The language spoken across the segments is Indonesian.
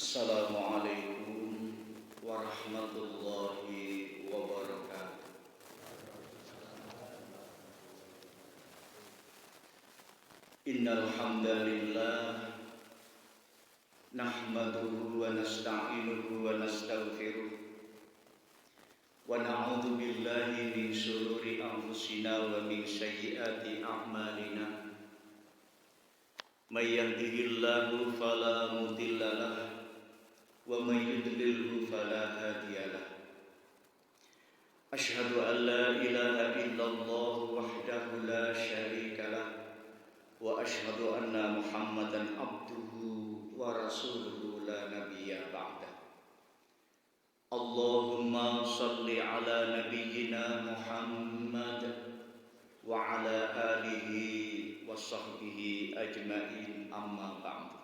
Assalamualaikum warahmatullahi wabarakatuh. Innal hamdalillah nahmaduhu wa nasta'inuhu wa nastaghfiruh wa na'udzu billahi min shururi anfusina wa min sayyiati a'malina. May yahdihillahu fala mudilla lahu wa may yudlilhu fala hadiya lahu. Asyhadu an la ilaha illallah wahdahu la syarika lahu wa asyhadu anna Muhammadan abduhu wa rasuluhu la nabiyya ba'dah. Allahumma salli ala nabiyyina Muhammad wa ala alihi wa sahbihi ajma'in, amma ba'du.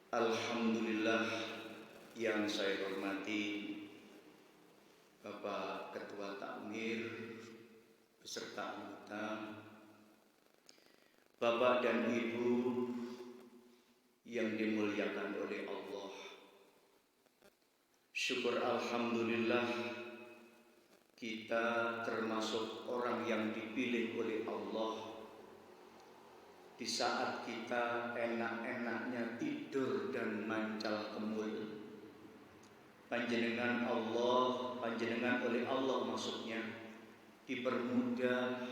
Alhamdulillah yang saya hormati Bapak Ketua Takmir beserta anggota, Bapak dan Ibu yang dimuliakan oleh Allah. Syukur alhamdulillah kita termasuk orang yang dipilih oleh Allah. Di saat kita enak-enaknya tidur dan mancal kemul, panjenengan oleh Allah maksudnya dipermudah,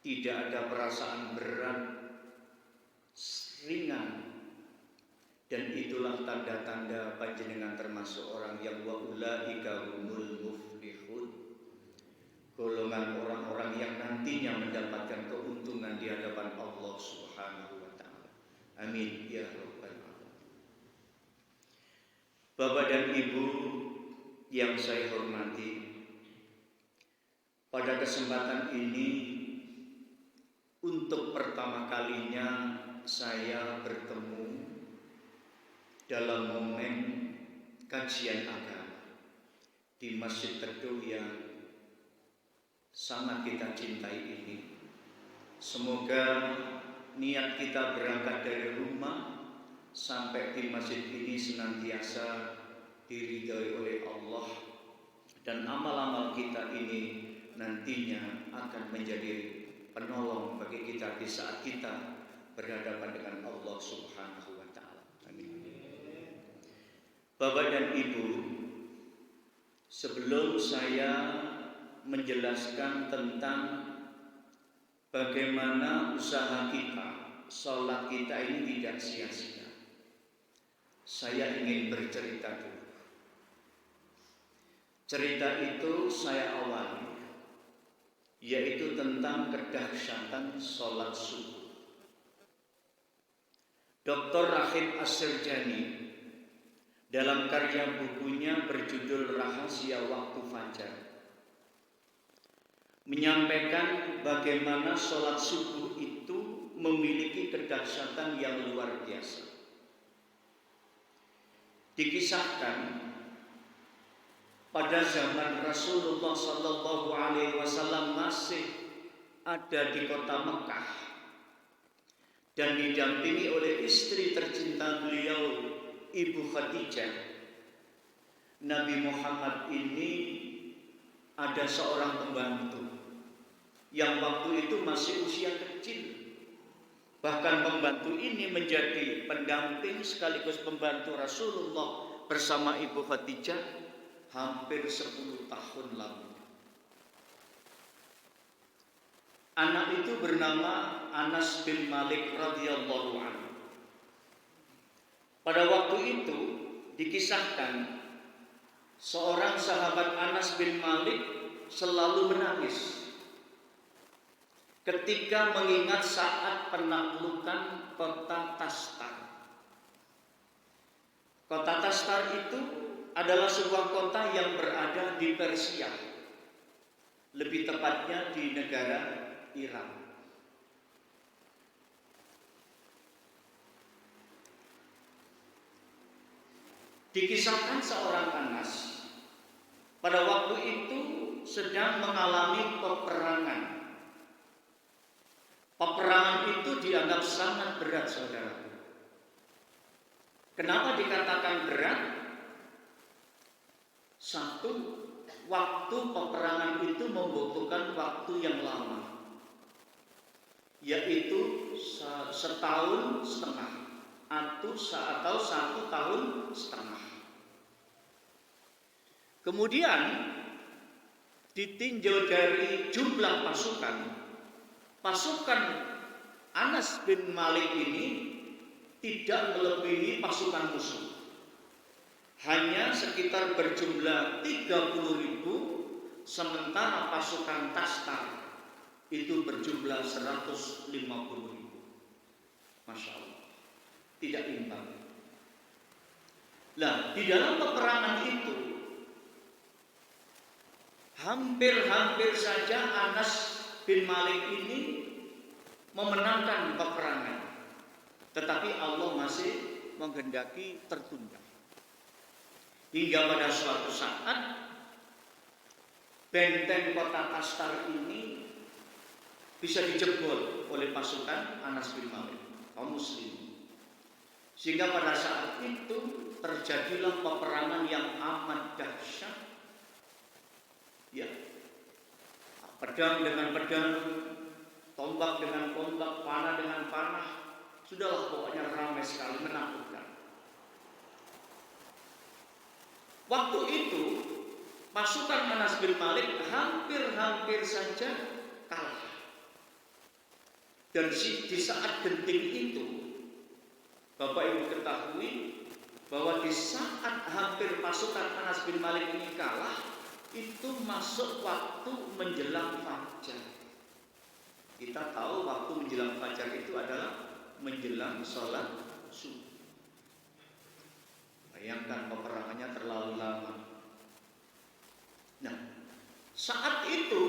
tidak ada perasaan berat, ringan, dan itulah tanda-tanda panjenengan termasuk orang yang wa ulaika humul muflihun, golongan orang-orang yang nantinya mendapatkan keuntungan di hadapan Allah Subhanahu wa taala. Amin ya rabbal alamin. Bapak dan Ibu yang saya hormati, pada kesempatan ini untuk pertama kalinya saya bertemu dalam momen kajian agama di Masjid Teduh yang sangat kita cintai ini. Semoga niat kita berangkat dari rumah sampai di masjid ini senantiasa diridhai oleh Allah, dan amal-amal kita ini nantinya akan menjadi penolong bagi kita di saat kita berhadapan dengan Allah Subhanahu wa taala. Amin. Bapak dan Ibu, sebelum saya menjelaskan tentang bagaimana usaha kita, sholat kita ini tidak sia-sia, saya ingin bercerita dulu. Cerita itu saya awali, yaitu tentang kedahsyatan sholat subuh. Dr. Rahim As-Sirjani dalam karya bukunya berjudul Rahasia Waktu Fajar menyampaikan bagaimana sholat subuh itu memiliki kedahsyatan yang luar biasa. Dikisahkan pada zaman Rasulullah Sallallahu Alaihi Wasallam masih ada di kota Mekah dan didampingi oleh istri tercinta beliau, Ibu Khadijah. Nabi Muhammad ini ada seorang pembantu yang waktu itu masih usia kecil. Bahkan pembantu ini menjadi pendamping sekaligus pembantu Rasulullah bersama Ibu Khadijah hampir 10 tahun lalu. Anak itu bernama Anas bin Malik radhiyallahu anhu. Pada waktu itu dikisahkan seorang sahabat Anas bin Malik selalu menangis ketika mengingat saat penaklukan kota Tastar. Kota Tastar itu adalah sebuah kota yang berada di Persia, lebih tepatnya di negara Iran. Dikisahkan seorang Anas pada waktu itu sedang mengalami peperangan peperangan itu dianggap sangat berat, saudara. Kenapa dikatakan berat? Satu, waktu peperangan itu membutuhkan waktu yang lama, yaitu setahun setengah atau 1 tahun setengah. Kemudian ditinjau dari jumlah pasukan Anas bin Malik ini tidak melebihi pasukan musuh. Hanya sekitar berjumlah 30.000, sementara pasukan Tastar itu berjumlah 150.000. Masya Allah, tidak imbang. Nah, di dalam peperangan itu hampir saja Anas bin Malik ini memenangkan peperangan, tetapi Allah masih menghendaki tertunda. Hingga pada suatu saat benteng kota Tastar ini bisa dijebol oleh pasukan Anas bin Malik, kaum muslim. Sehingga pada saat itu terjadilah peperangan yang amat dahsyat. Ya, pedang dengan pedang, tombak dengan tombak, panah dengan panah. Sudahlah, pokoknya ramai sekali, menakutkan. Waktu itu pasukan Anas bin Malik hampir saja kalah. Dan di saat genting itu, Bapak Ibu ketahui bahwa di saat hampir pasukan Anas bin Malik ini kalah, itu masuk waktu menjelang fajar. Kita tahu waktu menjelang fajar itu adalah menjelang sholat subuh. Bayangkan, peperangannya terlalu lama. Nah, saat itu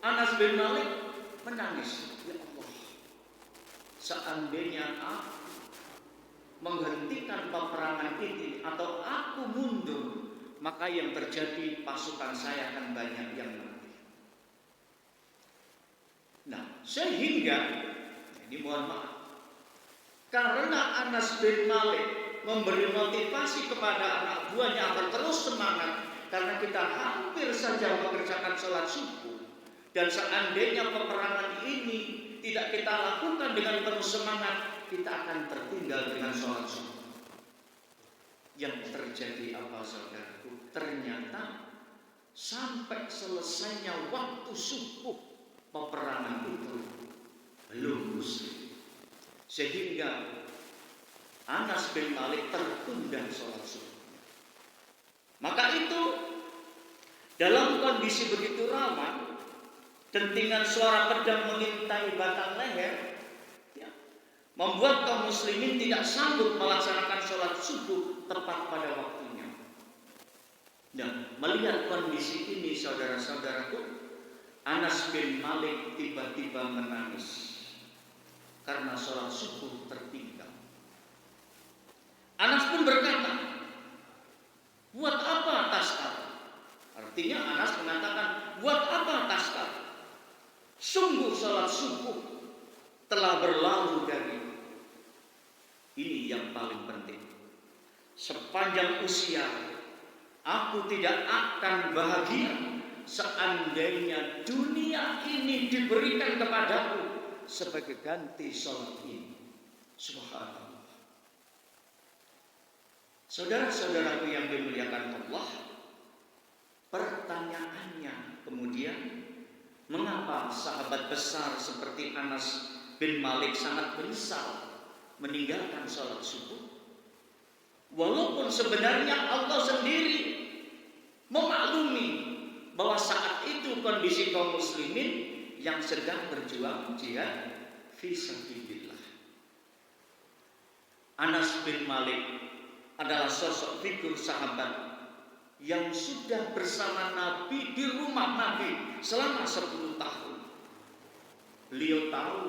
Anas bin Malik menangis. Ya Allah, seandainya aku menghentikan peperangan ini atau aku mundur, maka yang terjadi pasukan saya akan banyak yang mati. Nah, sehingga ini mohon maaf, karena Anas bin Malik memberi motivasi kepada anak buahnya agar terus semangat, karena kita hampir saja mengerjakan sholat subuh, dan seandainya peperangan ini tidak kita lakukan dengan penuh semangat, kita akan tertinggal dengan sholat subuh. Yang terjadi apa, saudaraku? Ternyata sampai selesainya waktu subuh, peperangan itu belum muslim, sehingga Anas bin Malik tertunda sholat subuh. Maka itu dalam kondisi begitu rawan, dentingan suara pedang mengintai batang leher, ya, membuat kaum muslimin tidak sanggup melaksanakan sholat subuh tepat pada waktunya. Dan melihat kondisi ini, saudara-saudaraku, Anas bin Malik tiba-tiba menangis karena sholat subuh tertinggal. Anas pun berkata, buat apa Tastar? Artinya Anas mengatakan, buat apa Tastar? Sungguh sholat subuh telah berlalu dari. Ini yang paling penting. Sepanjang usia, aku tidak akan bahagia seandainya dunia ini diberikan kepadaku sebagai ganti sholat ini. Subhanallah. Saudara-saudaraku yang dimuliakan Allah, pertanyaannya kemudian, mengapa sahabat besar seperti Anas bin Malik sangat menyesal meninggalkan sholat subuh? Walaupun sebenarnya Allah sendiri memaklumi bahwa saat itu kondisi kaum muslimin yang sedang berjuang jihad fi sabilillah. Anas bin Malik adalah sosok figur sahabat yang sudah bersama Nabi di rumah Nabi selama 10 tahun. Beliau tahu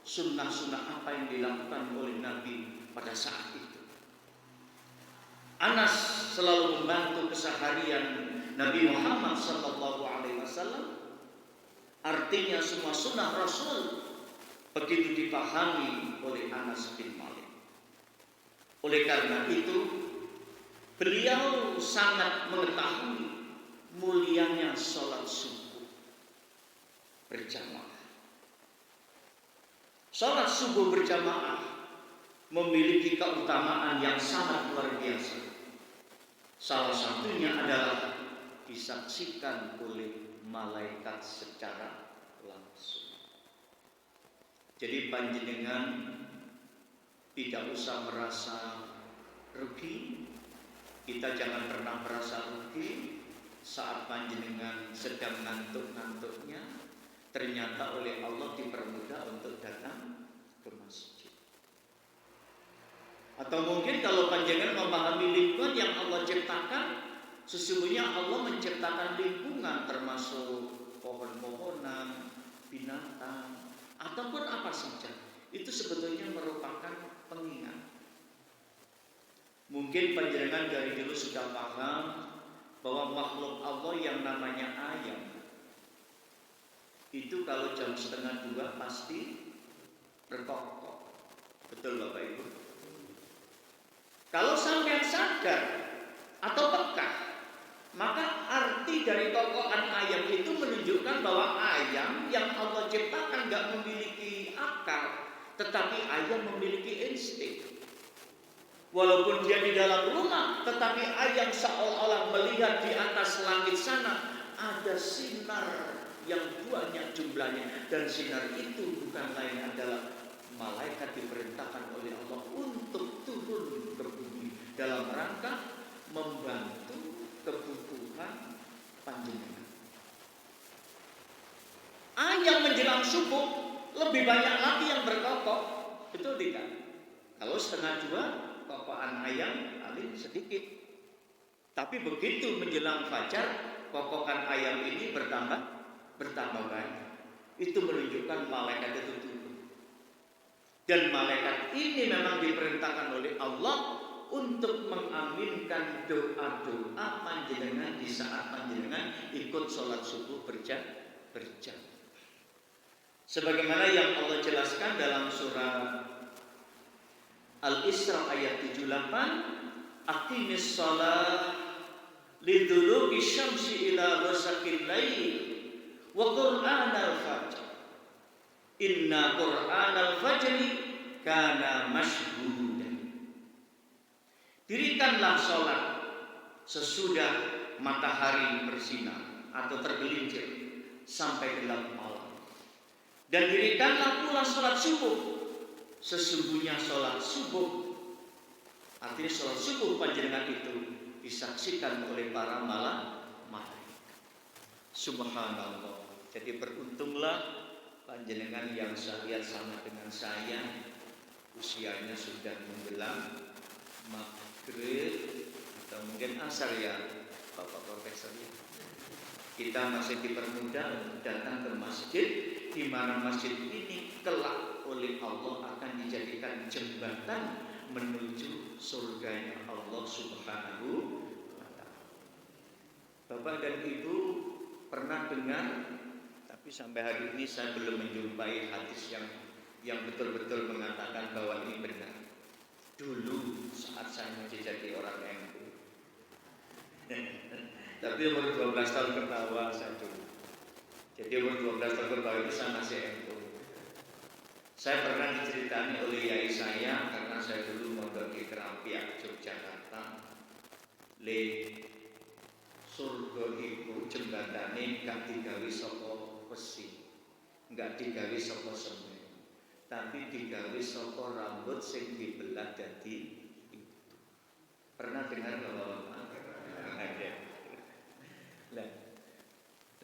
sunnah-sunnah apa yang dilakukan oleh Nabi pada saat itu. Anas selalu membantu keseharian Nabi Muhammad SAW. Artinya semua sunnah Rasul begitu dipahami oleh Anas bin Malik. Oleh karena itu, beliau sangat mengetahui mulianya sholat subuh berjamaah. Sholat subuh berjamaah memiliki keutamaan yang sangat luar biasa. Salah satunya adalah disaksikan oleh malaikat secara langsung. Jadi panjenengan tidak usah merasa rugi. Kita jangan pernah merasa rugi saat panjenengan sedang ngantuk-ngantuknya, ternyata oleh Allah dipermudah untuk datang ke masjid. Atau mungkin kalau panjenengan memahami lingkungan yang Allah ciptakan, sesungguhnya Allah menciptakan lingkungan termasuk pohon-pohonan, binatang, ataupun apa saja. Itu sebetulnya merupakan pengingat. Mungkin panjenengan dari dulu sudah paham bahwa makhluk Allah yang namanya ayam itu kalau jam 1:30 pasti berkokok. Betul Bapak Ibu? Kalau sampai sadar atau peka, maka arti dari kokokan ayam itu menunjukkan bahwa ayam yang Allah ciptakan gak memiliki akal, tetapi ayam memiliki insting. Walaupun dia di dalam rumah, tetapi ayam seolah-olah melihat di atas langit sana ada sinar yang banyak jumlahnya, dan sinar itu bukan lain adalah malaikat diperintahkan oleh Allah untuk turun ke bumi dalam rangka membantu kebutuhan panjenengan. Ayam menjelang subuh lebih banyak lagi yang berkokok, betul tidak? Kalau 1:30 kokokan ayam paling sedikit, tapi begitu menjelang fajar kokokan ayam ini bertambah banyak. Itu menunjukkan malaikat itu turun. Dan malaikat ini memang diperintahkan oleh Allah untuk mengaminkan doa-doa panjenengan di saat panjenengan ikut sholat subuh berjamaah. Sebagaimana yang Allah jelaskan dalam surah Al-Isra ayat 78, aqimis shalah liduluki syamsi ila ghasaqil lail wa qur'anal fajr inna qur'anal fajri kana mashhuda. Dirikanlah sholat sesudah matahari bersinar atau tergelincir sampai gelap malam, dan dirikanlah pula sholat subuh. Sesungguhnya sholat subuh, artinya sholat subuh panjenengan itu disaksikan oleh para malaikat. Subhanallah. Jadi beruntunglah panjenengan yang saya lihat sama dengan saya, usianya sudah menjelang maghrib atau mungkin asar ya Bapak Profesor ya. Kita masih dipermudah untuk datang ke masjid, di mana masjid ini kelak oleh Allah akan dijadikan jembatan menuju surganya Allah Subhanahu wa ta'ala. Bapak dan Ibu pernah dengar, tapi sampai hari ini saya belum menjumpai hadis yang betul-betul mengatakan bahwa ini benar. Dulu saat saya masih jadi orang NU, tapi umur 12 tahun ke bawah saya dulu. Jadi umur 12 tahun ke bawah itu saya masih NU. Saya pernah diceritani oleh yai saya, karena saya dulu mondok di Kerampiak, Yogyakarta. Le surga iku jembatane gak digawe saka besi, gak digawe saka semen, tapi digawe saka rambut sing dibelah dadi itu. Pernah dengar Bapak?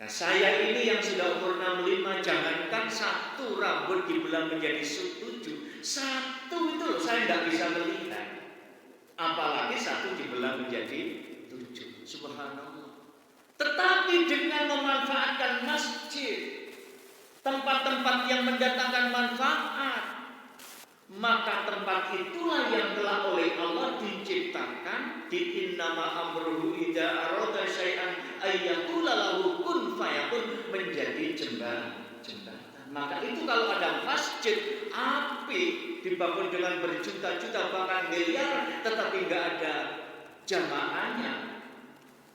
Nah, saya ini yang sudah umur 65, jangankan satu rambut dibelah menjadi 7, satu itu loh saya tidak bisa melihat, apalagi satu dibelah menjadi 7. Subhanallah. Tetapi dengan memanfaatkan masjid, tempat-tempat yang mendatangkan manfaat, maka tempat itulah yang telah oleh Allah diciptakan di innama amruhu idza arada syai'an ayyaqula lahu kun fayakun, menjadi jembatan. maka itu kalau ada masjid api dibangun dengan berjuta-juta bahkan miliar, tetapi nggak ada jamaahnya,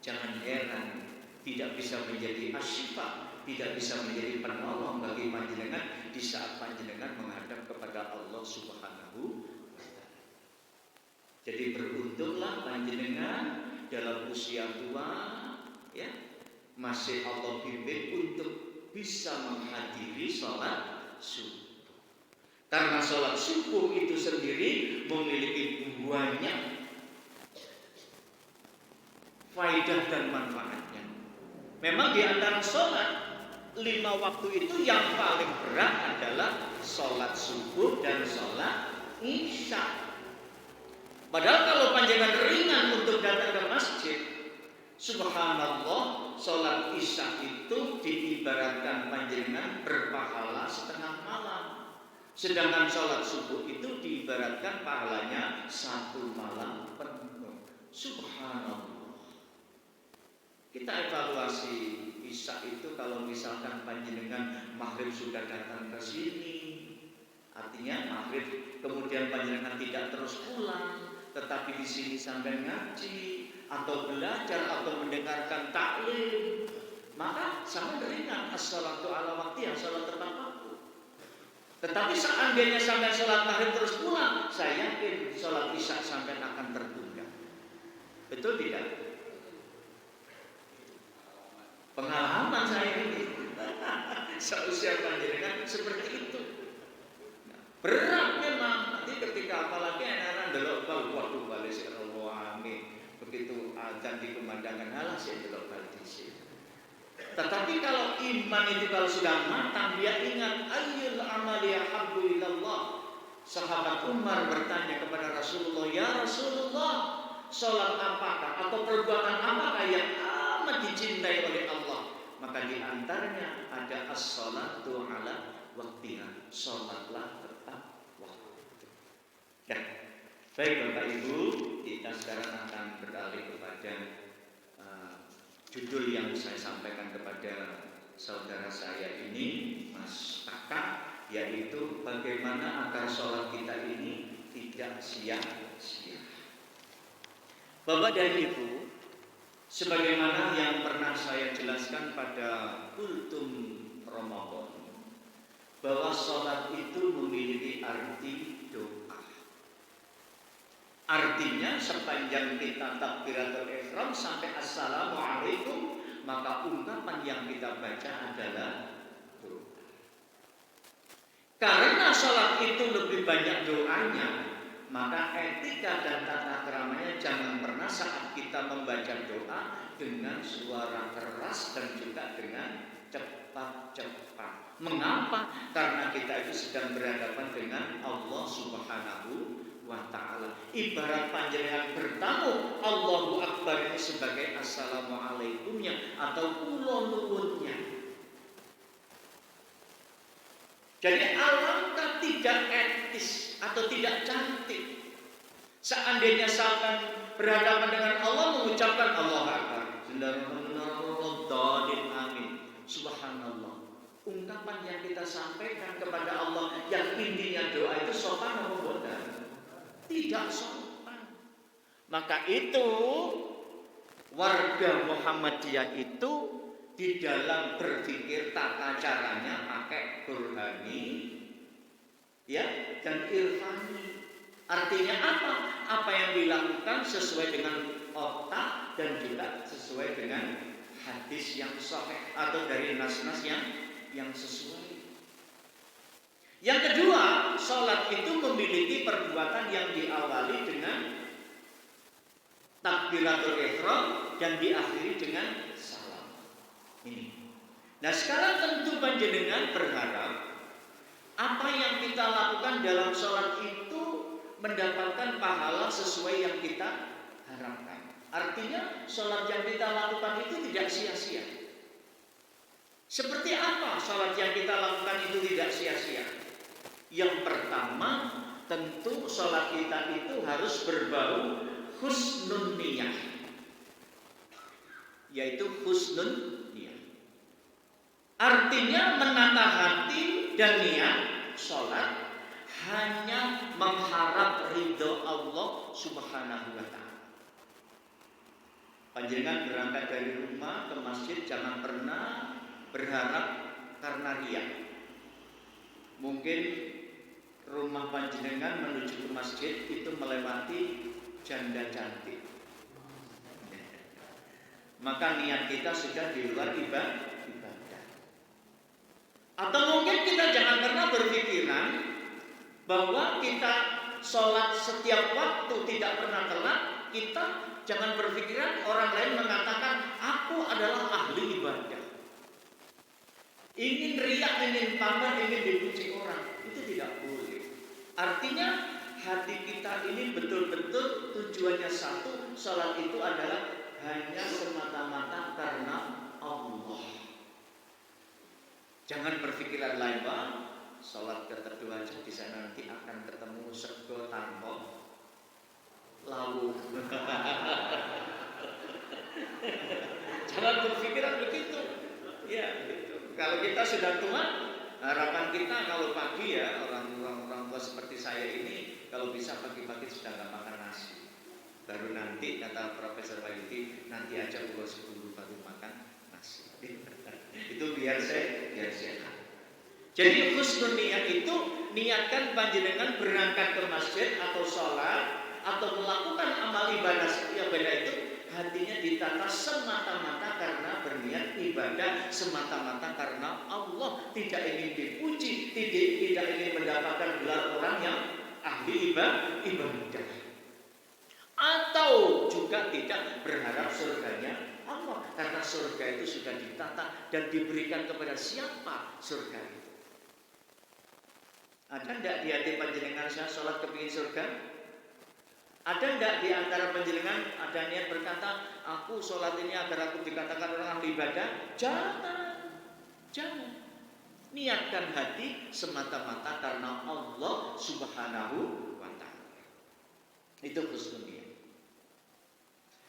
jangan heran tidak bisa menjadi asyifa, tidak bisa menjadi penolong bagi panjenengan di saat panjenengan menghadap kepada Allah Subhanahu wa Ta'ala. Jadi beruntunglah panjenengan dalam usia tua, ya, masih Allah bimbing untuk bisa menghadiri sholat subuh. Karena sholat subuh itu sendiri memiliki banyak faedah dan manfaatnya. Memang di antara sholat 5 waktu itu yang paling berat adalah sholat subuh dan sholat isya. Padahal kalau panjangan ringan untuk datang ke masjid, subhanallah, sholat isya itu diibaratkan panjenengan berpahala setengah malam. Sedangkan sholat subuh itu diibaratkan pahalanya 1 malam penuh. Subhanallah. Kita evaluasi isya itu, kalau misalkan panjenengan maghrib sudah datang ke sini, artinya maghrib kemudian panjenengan tidak terus pulang, tetapi di sini sambil ngaji atau belajar atau mendengarkan taklim, maka sangat ringan as-shalatu ala waktu, yang salat tepat waktu. Tetapi seandainya sampai sholat maghrib terus pulang, saya yakin sholat isya sampai akan tertunda. Betul tidak? Pengalaman saya ini seusia panjenengan seperti itu. Berat memang. Nanti ketika apalagi anak-anak delok bal, waduh balik Allah amin. Begitu azan dikumandangkan, halah saya delok balik di sini. Tetapi kalau iman itu kalau sudah matang, dia ingat ayyul amali ahabbu ilallah. Sahabat Umar bertanya kepada Rasulullah, ya Rasulullah, sholat apakah atau perbuatan apakah yang amat dicintai oleh Allah? Maka di antaranya ada as-sholatu ala waktiha, sholatlah tepat waktu. Ya, baik Bapak Ibu, kita sekarang akan beralih kepada judul yang saya sampaikan kepada saudara saya ini, Mas Kakak, yaitu bagaimana agar sholat kita ini tidak sia-sia. Bapak dan Ibu, sebagaimana yang pernah saya jelaskan pada kultum Ramadan, bahwa sholat itu memiliki arti doa. Artinya sepanjang kita takbiratul ihram sampai assalamualaikum, maka ungkapan yang kita baca adalah doa. Karena sholat itu lebih banyak doanya, maka etika dan tata keramanya jangan pernah saat kita membaca doa dengan suara keras dan juga dengan cepat-cepat. Mengapa? Karena kita itu sedang berhadapan dengan Allah Subhanahu wa Ta'ala. Ibarat panjenengan bertamu, Allahu Akbar ini sebagai assalamualaikumnya atau kula nuwunnya. Jadi alangkah tidak etis atau tidak cantik seandainya sampai berhadapan dengan Allah mengucapkan Allahu Akbar, amin, subhanallah. Ungkapan yang kita sampaikan kepada Allah yang intinya doa itu sopan atau bodoh? Tidak sopan. Maka itu warga Muhammadiyah itu di dalam berpikir tata caranya pakai burhani, ya, dan irfani. Artinya apa? Apa yang dilakukan sesuai dengan otak dan juga sesuai dengan hadis yang sahih atau dari nas-nas yang sesuai. Yang kedua, sholat itu memiliki perbuatan yang diawali dengan takbiratul ihram dan diakhiri dengan salam. Ini. Nah, sekarang tentu panjenengan berharap apa yang kita lakukan dalam sholat itu mendapatkan pahala sesuai yang kita harapkan. Artinya sholat yang kita lakukan itu tidak sia-sia. Seperti apa sholat yang kita lakukan itu tidak sia-sia? Yang pertama, tentu sholat kita itu harus berbau husnun niyah, yaitu husnun niyah. Artinya menata hati dan niat sholat hanya mengharap ridho Allah Subhanahu wa ta'ala. Panjenengan berangkat dari rumah ke masjid jangan pernah berharap karena riya. Mungkin rumah panjenengan menuju ke masjid itu melewati janda cantik, maka niat kita sudah di luar ibadah. Atau mungkin kita jangan pernah berpikiran bahwa kita sholat setiap waktu tidak pernah telat. Kita jangan berpikiran orang lain mengatakan aku adalah ahli ibadah, ingin riak, ingin pamer, ingin dipuji orang. Itu tidak boleh. Artinya hati kita ini betul-betul tujuannya satu, sholat itu adalah hanya semata-mata karena Allah. Jangan berpikiran lain, Pak. Sholat keteduh aja di sana nanti akan ketemu sego tanpa lauk. Jangan berpikiran begitu. Ya, gitu. Kalau kita sudah tua, harapan kita kalau pagi ya orang tua seperti saya ini kalau bisa pagi-pagi sudah nggak makan nasi. Baru nanti kata Profesor Wahyudi nanti aja pukul 10 baru makan nasi. Itu biar sehat. Jadi husnul niat itu niatkan panjenengan berangkat ke masjid atau sholat atau melakukan amal ibadah setiap ibadah itu hatinya ditata semata-mata karena berniat ibadah, semata-mata karena Allah, tidak ingin dipuji, tidak ingin mendapatkan gelar orang yang ahli ibadah. Atau juga tidak berharap surganya Allah, karena surga itu sudah ditata dan diberikan kepada siapa surga itu. Ada enggak di hati panjenengan saya sholat kepingin surga? Ada enggak di antara panjenengan ada niat berkata aku sholat ini agar aku dikatakan orang ahli ibadah? Jangan. Niatkan hati semata-mata karena Allah Subhanahu wa ta'ala. Itu husnul niat.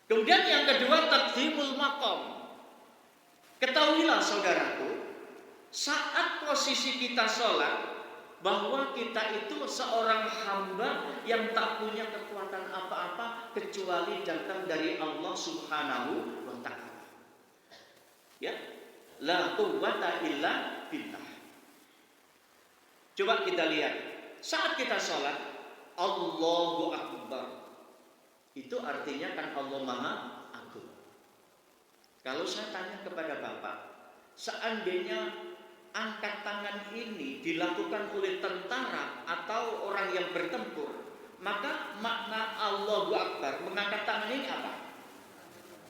Kemudian yang kedua, taqdimul maqam. Ketahuilah saudaraku, saat posisi kita sholat, bahwa kita itu seorang hamba yang tak punya kekuatan apa-apa kecuali datang dari Allah Subhanahu wa ta'ala. Ya, la quwwata illa billah. Coba kita lihat, saat kita sholat, Allahu Akbar, itu artinya kan Allah Maha Agung. Kalau saya tanya kepada Bapak, seandainya angkat tangan ini dilakukan oleh tentara atau orang yang bertempur, maka makna Allahu Akbar mengangkat tangan ini apa?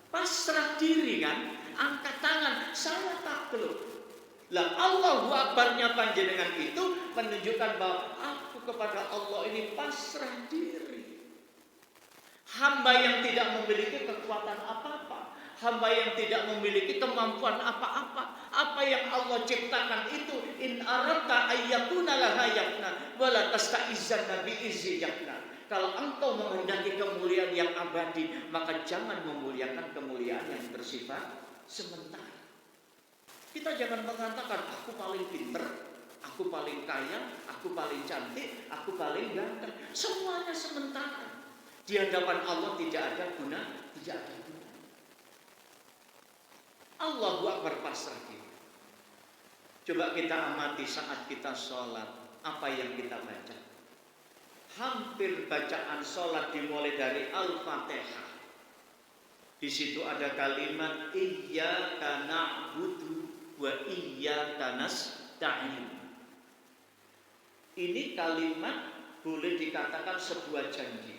Pasrah diri kan? Angkat tangan, saya takluk. Lah Allahu Akbarnya panjenengan itu menunjukkan bahwa aku kepada Allah ini pasrah diri. Hamba yang tidak memiliki kekuatan apa-apa, hamba yang tidak memiliki kemampuan apa-apa. Apa yang Allah ciptakan itu in aradta ayyakuna laha yakna wala tasta'izzanna bi izzi yakna. Kalau engkau menghendaki kemuliaan yang abadi, maka jangan memuliakan kemuliaan yang bersifat sementara. Kita jangan mengatakan aku paling pinter, aku paling kaya, aku paling cantik, aku paling ganteng. Semuanya sementara. Di hadapan Allah tidak ada guna, tidak ada guna. Allahu Akbar pasrah diri. Coba kita amati saat kita sholat, apa yang kita baca. Hampir bacaan sholat dimulai dari Al-Fatihah. Di situ ada kalimat Iyyaka na'budu wa iyyaka nasta'in. Ini kalimat boleh dikatakan sebuah janji.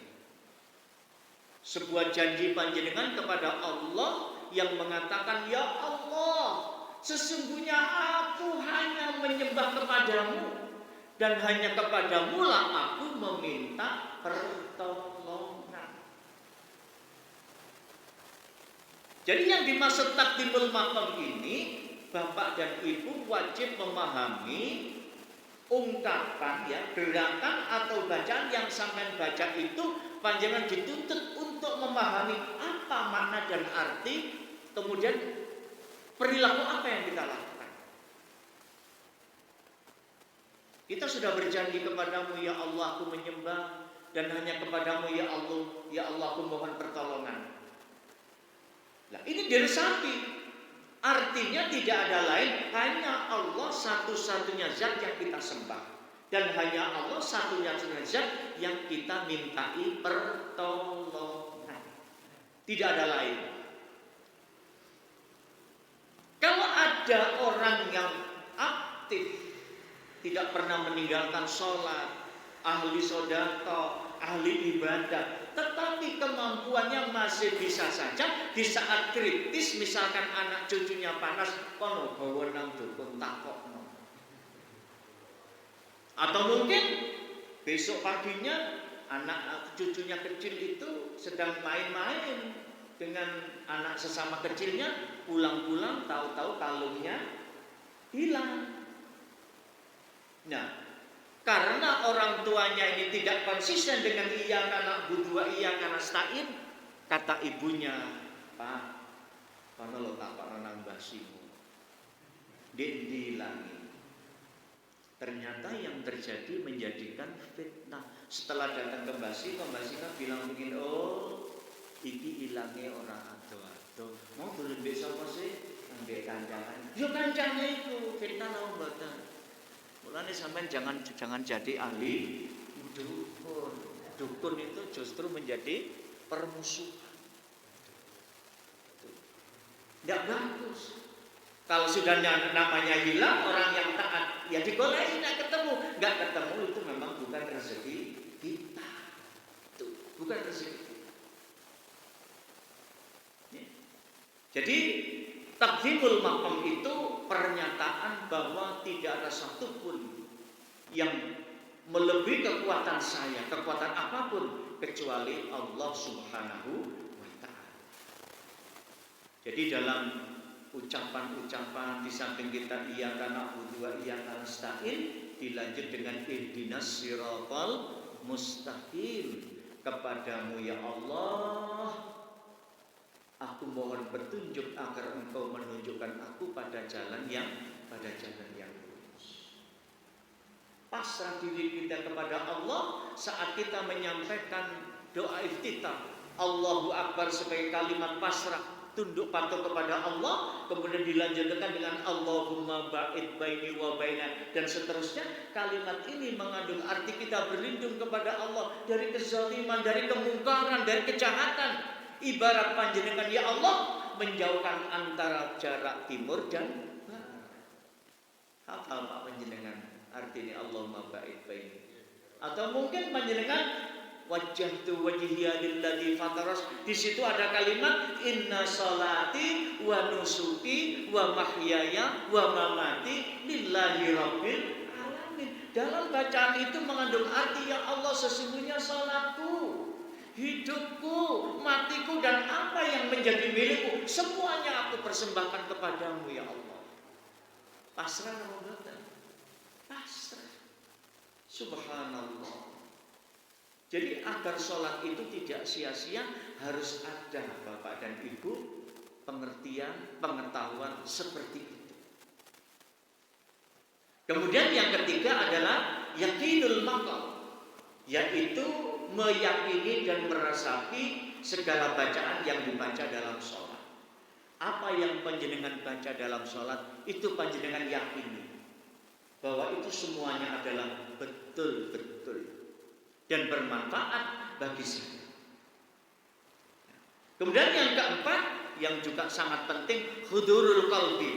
Sebuah janji panjenengan kepada Allah yang mengatakan, ya Allah, sesungguhnya aku hanya menyembah kepadamu dan hanya kepadamu lah aku meminta pertolongan. Jadi yang dimaksud taqdimul maqam ini, Bapak dan Ibu wajib memahami ungkapan ya, gerakan atau bacaan yang sampai baca itu panjenengan dituntut untuk memahami apa makna dan arti, kemudian perilaku apa yang kita lakukan. Kita sudah berjanji kepadamu ya Allah aku menyembah, dan hanya kepadamu ya Allah aku mohon pertolongan. Nah, ini diresapi. Artinya tidak ada lain, hanya Allah satu-satunya zat yang kita sembah. Dan hanya Allah satu-satunya zat yang kita mintai pertolongan. Tidak ada lain. Kalau ada orang yang aktif, tidak pernah meninggalkan sholat, ahli sedekah, ahli ibadah, tetapi kemampuannya masih bisa saja di saat kritis, misalkan anak cucunya panas, kono bawa nang dukun takokno. Atau mungkin besok paginya anak cucunya kecil itu sedang main-main dengan anak sesama kecilnya, pulang-pulang tahu-tahu kalungnya hilang. Nah, karena orang tuanya ini tidak konsisten dengan iyyaka na'budu wa iyyaka nasta'in, kata ibunya, "Pak, kono lo takokno nang mbahmu. Ndek dilangi." Ternyata yang terjadi menjadikan fitnah. Setelah datang ke mbahsi kan bilang begini, "Oh, iki ilange orang ado-ado. Mau dolen mbek sapa sih? Mbek kancangan." Yo kancane iku fitnah nang mboten. Mulane sampean jangan jadi ahli dukun. Dukun itu justru menjadi permusuhan. Tidak bagus. Kalau sudah namanya hilang, orang yang taat, ya digoleki tidak ketemu. Nggak ketemu itu memang bukan rezeki kita. Itu bukan rezeki kita. Ya. Jadi takzimul maqam itu pernyataan bahwa tidak ada satupun yang melebihi kekuatan saya, kekuatan apapun kecuali Allah Subhanahu wa ta'ala. Jadi dalam ucapan-ucapan di samping kita iyyaka na'budu wa iyyaka nasta'in, dilanjut dengan ihdinas siratal mustaqim, kepadamu ya Allah aku mohon petunjuk agar engkau menunjukkan aku pada jalan yang lurus. Pasrah diri kita kepada Allah saat kita menyampaikan doa iftitah Allahu Akbar sebagai kalimat pasrah, tunduk patuh kepada Allah, kemudian dilanjutkan dengan Allahumma ba'id baini wa baina, dan seterusnya. Kalimat ini mengandung arti kita berlindung kepada Allah dari kezaliman, dari kemungkaran, dari kejahatan. Ibarat panjenengan ya Allah menjauhkan antara jarak timur dan barat. Hafal Pak panjenengan arti ini Allahumma ba'id baini. Atau mungkin panjenengan wajjahtu wajhiya lilladzi fataras, di situ ada kalimat inna salati wa nusuki wa mahyaya wa mamati lillahi rabbil alamin. Dalam bacaan itu mengandung arti ya Allah sesungguhnya salatku, hidupku, matiku, dan apa yang menjadi milikku, semuanya aku persembahkan kepadamu ya Allah. Pasrah atau enggak? Pasrah. Subhanallah. Jadi agar sholat itu tidak sia-sia harus ada Bapak dan Ibu pengertian, pengetahuan seperti itu. Kemudian yang ketiga adalah yakinul maqam, yaitu meyakini dan meresapi segala bacaan yang dibaca dalam sholat. Apa yang panjenengan baca dalam sholat itu panjenengan yakini bahwa itu semuanya adalah betul-betul dan bermanfaat bagi saya. Kemudian yang keempat yang juga sangat penting, hudurul qalbi,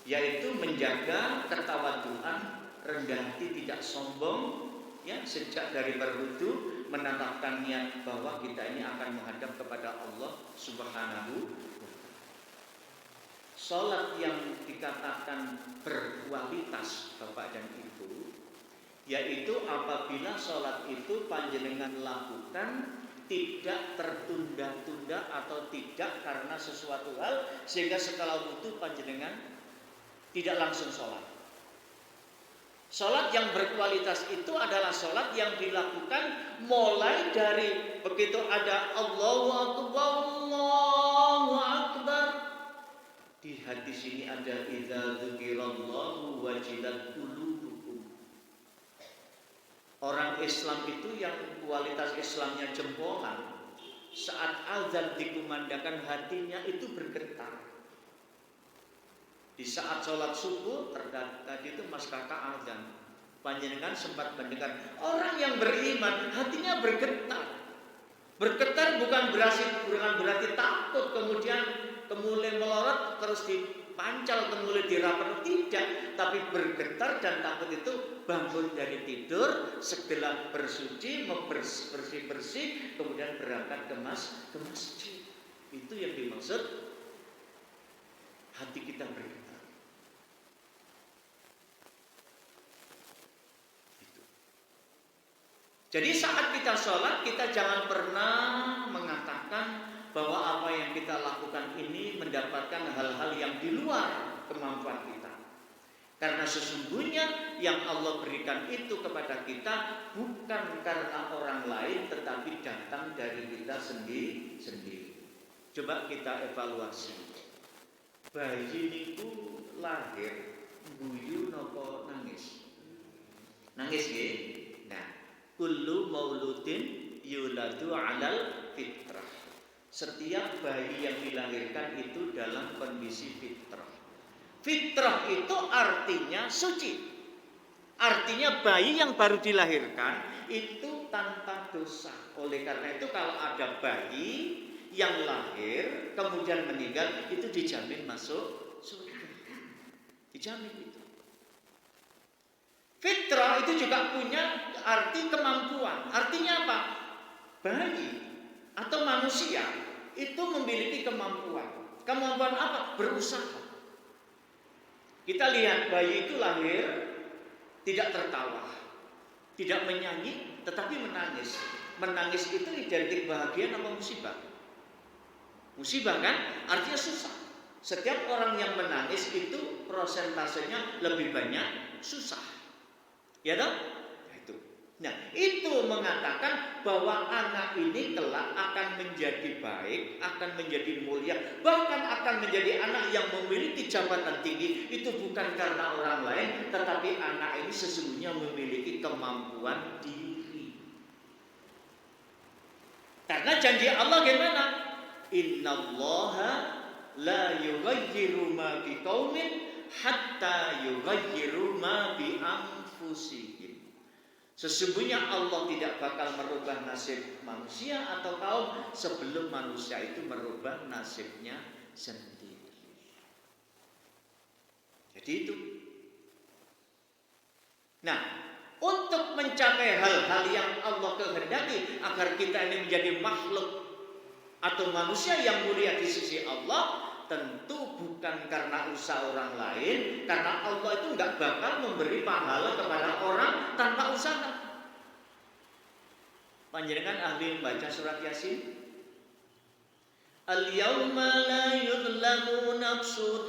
yaitu menjaga ketawaduan, rendah hati, tidak sombong, ya, sejak dari berwudu menetapkan niat bahwa kita ini akan menghadap kepada Allah Subhanahu wa ta'ala. Salat yang dikatakan berkualitas Bapak dan Ibu, yaitu apabila sholat itu panjenengan lakukan tidak tertunda-tunda atau tidak karena sesuatu hal sehingga setelah wudu panjenengan tidak langsung sholat. Sholat yang berkualitas itu adalah sholat yang dilakukan mulai dari begitu ada Allahu Akbar, Allahu Akbar. Di hadis ini ada idza dzukirallahu wajilat qulubukum. Orang Islam itu yang kualitas Islamnya jempolan, saat azan dikumandangkan hatinya itu bergetar. Di saat sholat subuh tadi itu mas kakak azan, panjenengan sempat mendengar orang yang beriman hatinya bergetar. Bergetar bukan berarti takut kemudian kemulai melorot terus dipancal kemulai dirapat, tidak, tapi bergetar dan takut itu bangun dari tidur, segera bersuci, bersih-bersih, kemudian berangkat ke masjid. Itu yang dimaksud hati kita bergetar. Jadi saat kita sholat, kita jangan pernah mengatakan bahwa apa yang kita lakukan ini mendapatkan hal-hal yang di luar kemampuan kita. Karena sesungguhnya yang Allah berikan itu kepada kita bukan karena orang lain, tetapi datang dari kita sendiri. Coba kita evaluasi. Bayi niku lahir guyu napa nangis? Nangis nggih? Nah, kullu mauludin yuladu 'alal fitrah. Setiap bayi yang dilahirkan itu dalam kondisi fitrah. Fitrah itu artinya suci. Artinya bayi yang baru dilahirkan itu tanpa dosa. Oleh karena itu kalau ada bayi yang lahir kemudian meninggal itu dijamin masuk surga. Dijamin itu. Fitrah itu juga punya arti kemampuan. Artinya apa? Bayi atau manusia itu memiliki kemampuan. Kemampuan apa? Berusaha. Kita lihat bayi itu lahir tidak tertawa, tidak menyanyi, tetapi menangis. Menangis itu identik bahagia apa musibah? Musibah kan? Artinya susah. Setiap orang yang menangis itu prosentasenya lebih banyak susah. Ya toh? Nah, itu mengatakan bahwa anak ini kelak akan menjadi baik, akan menjadi mulia, bahkan akan menjadi anak yang memiliki jabatan tinggi. Itu bukan karena orang lain, tetapi anak ini sesungguhnya memiliki kemampuan diri. Karena janji Allah gimana? Innallaha la yughayyiru ma biqaumin hatta yughayyiru ma bi anfusihim. Sesungguhnya Allah tidak bakal merubah nasib manusia atau kaum sebelum manusia itu merubah nasibnya sendiri. Jadi itu. Nah, untuk mencapai hal-hal yang Allah kehendaki agar kita ini menjadi makhluk atau manusia yang mulia di sisi Allah, tentu bukan karena usaha orang lain, karena Allah itu nggak bakal memberi pahala kepada orang tanpa usaha. Panjenengan ahli membaca surat Yasin? Al-yawma la yudlamu nafsun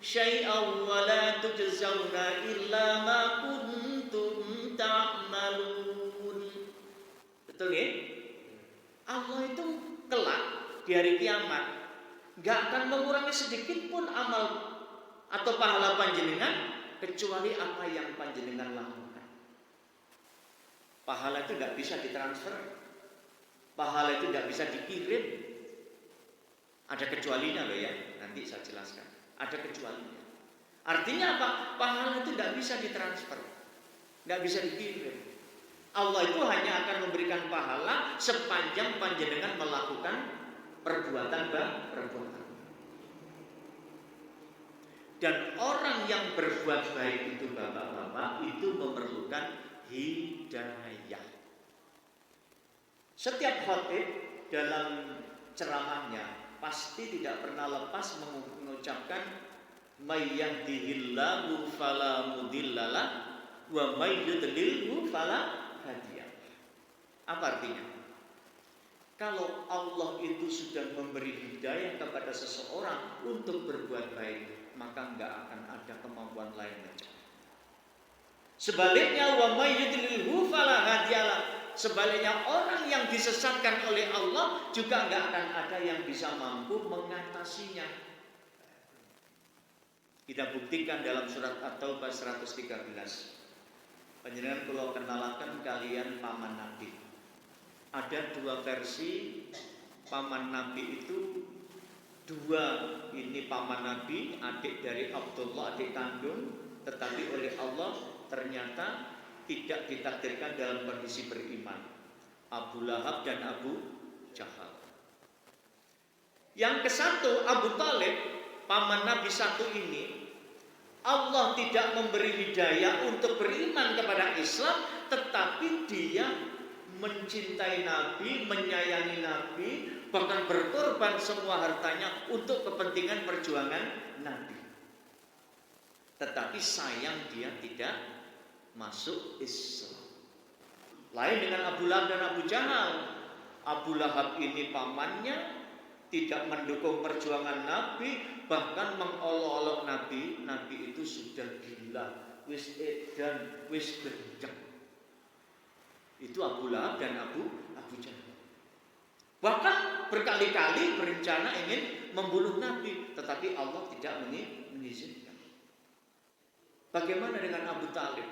syai'an wa la tujzauna illa ma kuntum ta'malun. Betul ya? Allah itu kelak di hari kiamat gak akan mengurangi sedikit pun amal atau pahala panjenengan kecuali apa yang panjenengan lakukan. Pahala itu gak bisa ditransfer, pahala itu gak bisa dikirim. Ada kecualinya loh ya, nanti saya jelaskan. Ada kecualinya. Artinya apa? Pahala itu gak bisa ditransfer, gak bisa dikirim. Allah itu hanya akan memberikan pahala sepanjang panjenengan melakukan perbuatan. Dan orang yang berbuat baik itu bapak-bapak itu memerlukan hidayah. Setiap khatib dalam ceramahnya pasti tidak pernah lepas mengucapkan may yahdihillahu fala mudhillalah wa may yudlilhu fala hadiyalah. Apa artinya? Kalau Allah itu sudah memberi hidayah kepada seseorang untuk berbuat baik, maka enggak akan ada kemampuan lain lagi. Sebaliknya, wa may yudlilhu fala hadiyalah. Sebaliknya, orang yang disesatkan oleh Allah juga enggak akan ada yang bisa mampu mengatasinya. Kita buktikan dalam surat At-Taubah 113. Panjenengan kula kenalaken kalian paman Nabi. Ada dua versi paman Nabi itu dua. Ini paman Nabi, adik dari Abdullah, adik kandung, tetapi oleh Allah ternyata tidak ditakdirkan dalam kondisi beriman. Abu Lahab dan Abu Jahal. Yang ke satu, Abu Talib, paman Nabi satu ini, Allah tidak memberi hidayah untuk beriman kepada Islam, tetapi dia mencintai Nabi, menyayangi Nabi, bahkan berkorban semua hartanya untuk kepentingan perjuangan Nabi. Tetapi sayang dia tidak masuk Islam. Lain dengan Abu Lahab dan Abu Jahal. Abu Lahab ini pamannya tidak mendukung perjuangan Nabi, bahkan mengolok-olok Nabi. Nabi itu sudah gila, wis edan, wis gendeng. Itu Abu Lahab dan Abu Jahal. Bahkan berkali-kali berencana ingin membunuh Nabi, tetapi Allah tidak mengizinkan. Bagaimana dengan Abu Talib?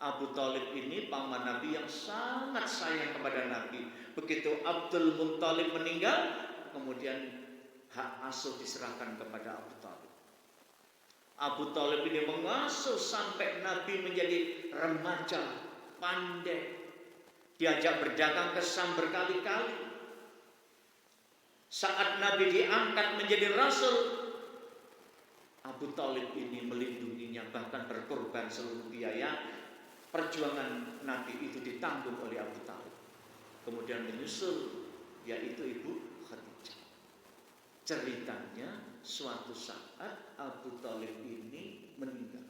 Abu Talib ini paman Nabi yang sangat sayang kepada Nabi. Begitu Abdul Muttalib meninggal, kemudian hak asuh diserahkan kepada Abu Talib. Abu Talib ini mengasuh sampai Nabi menjadi remaja, pandai. Diajak berdagang ke Syam berkali-kali. Saat Nabi diangkat menjadi Rasul, Abu Talib ini melindunginya, bahkan berkorban seluruh biaya. Perjuangan Nabi itu ditanggung oleh Abu Talib. Kemudian menyusul, yaitu Ibu Khadijah. Ceritanya suatu saat Abu Talib ini meninggal,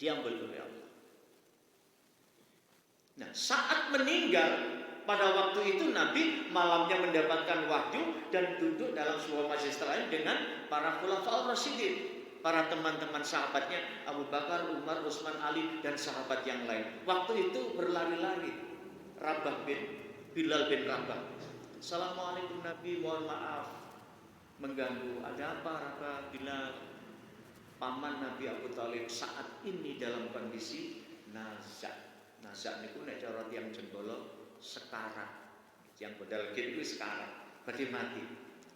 diambil oleh Allah. Nah, saat meninggal, pada waktu itu Nabi malamnya mendapatkan wahyu dan duduk dalam sebuah majelis lain dengan para khulafaur rasyidin, para teman-teman sahabatnya Abu Bakar, Umar, Utsman, Ali, dan sahabat yang lain. Waktu itu berlari-lari Bilal bin Rabah. Assalamualaikum Nabi, mohon maaf mengganggu. Ada apa Rabah? Bilal? Paman Nabi Abu Talib saat ini dalam kondisi nazak. Nazak niku nek cara tiyang Jenggala sekarat. Yang modal gitu sekarat, badhe mati.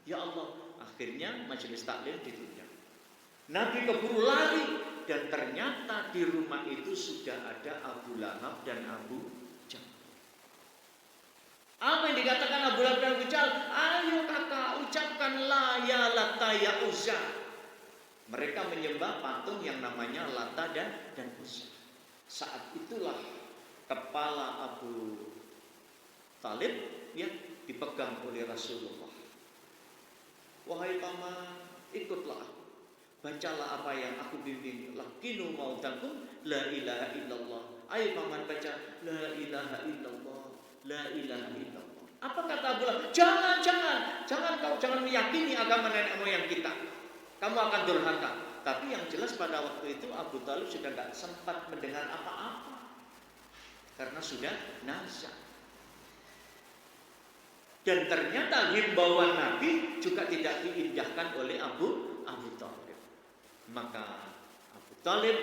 Ya Allah, akhirnya majelis taklim ditunda. Nabi keburu lari dan ternyata di rumah itu sudah ada Abu Lahab dan Abu Jahal. Apa yang dikatakan Abu Lahab dan Abu Jahal? Ayo kakak, ucapkan la ya Lata ya Uzza. Mereka menyembah patung yang namanya Lata dan Uzza. Saat itulah kepala Abu Talib yang dipegang oleh Rasulullah. Wahai paman, ikutlah aku. Bacalah apa yang aku bimbing. Lakinu mautakum la ilaha illallah. Ayo paman baca la ilaha illallah, la ilaha illallah. Apa kata Abu Lahab? Jangan meyakini agama nenek moyang kita. Kamu akan durhaka. Tapi yang jelas pada waktu itu Abu Talib sudah tidak sempat mendengar apa-apa karena sudah nazak. Dan ternyata himbauan Nabi juga tidak diindahkan oleh Abu Talib. Maka Abu Talib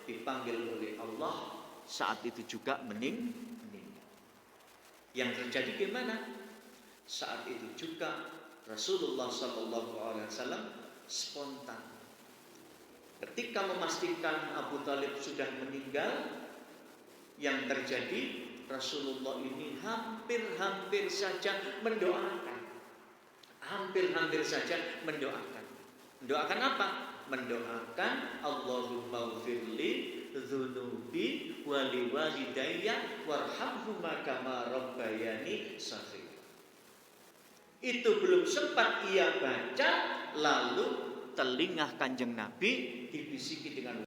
dipanggil oleh Allah saat itu juga meninggal. Yang terjadi gimana? Saat itu juga Rasulullah SAW spontan. Ketika memastikan Abu Talib sudah meninggal, yang terjadi Rasulullah ini hampir saja mendoakan. Mendoakan apa? Mendoakan Allahumma ghfirli dzunubi wa liwalidayya warhamhuma kama rabbayani shaghira. Itu belum sempat ia baca, lalu telinga Kanjeng Nabi dibisiki dengan